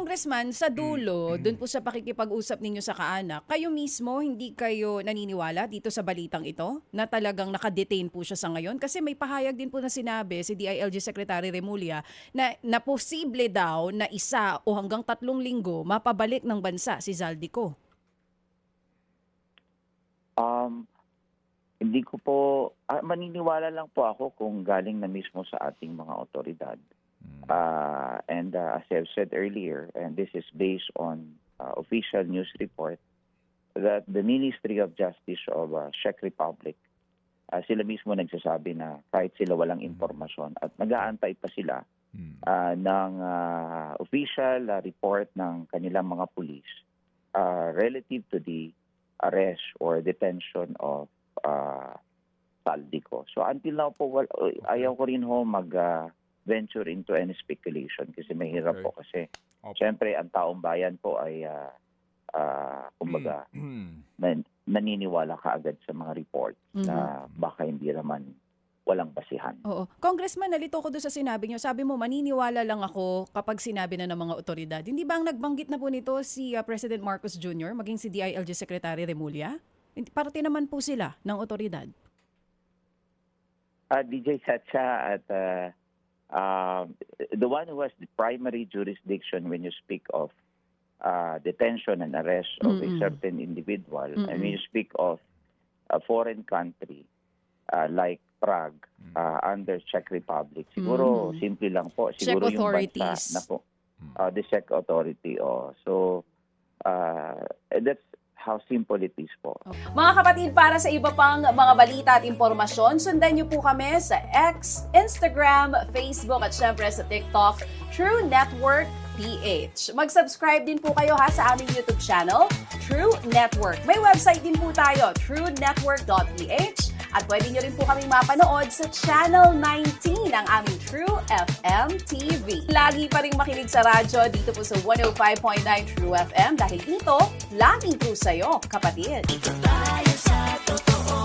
Congressman, sa dulo, dun po sa pakikipag-usap ninyo sa kaanak, kayo mismo hindi kayo naniniwala dito sa balitang ito na talagang nakadetain po siya sa ngayon? Kasi may pahayag din po na sinabi si DILG Secretary Remulla na posible daw na 1 o hanggang 3 linggo mapabalik ng bansa si Zaldico. Hindi ko po, maniniwala lang po ako kung galing na mismo sa ating mga otoridad. And as I've said earlier, and this is based on official news report, that the Ministry of Justice of Czech Republic, sila mismo nagsasabi na kahit sila walang impormasyon at nag-aantay pa sila ng official report ng kanilang mga pulis relative to the arrest or detention of Zaldico. So until now po, ayaw ko rin ho mag-venture into any speculation kasi mahirap po kasi siyempre ang taong bayan po ay kumbaga naniniwala kaagad sa mga report na baka hindi naman walang basihan. Oo. Congressman, nalito ko doon sa sinabi niyo. Sabi mo, maniniwala lang ako kapag sinabi na ng mga otoridad. Hindi ba ang nagbanggit na po nito si President Marcos Jr., maging si DILG Secretary Remulla? Parte naman po sila ng otoridad. DJ Chacha at the one who has the primary jurisdiction when you speak of detention and arrest of a certain individual, and when you speak of a foreign country like Prague under Czech Republic, siguro simple lang po. Siguro Czech yung authorities. bansa na po, the Czech authority. So that's how simple it is po. Mga kapatid, para sa iba pang mga balita at impormasyon, sundan niyo po kami sa X, Instagram, Facebook at syempre sa TikTok, True Network PH. Mag-subscribe din po kayo sa aming YouTube channel, True Network. May website din po tayo, truenetwork.ph, at pwede niyo rin po kaming mapanood sa Channel 19 ng aming True FM TV. Lagi pa rin makinig sa radyo dito po sa 105.9 True FM dahil dito, laging true sa'yo, kapatid. Dito tayo sa totoo.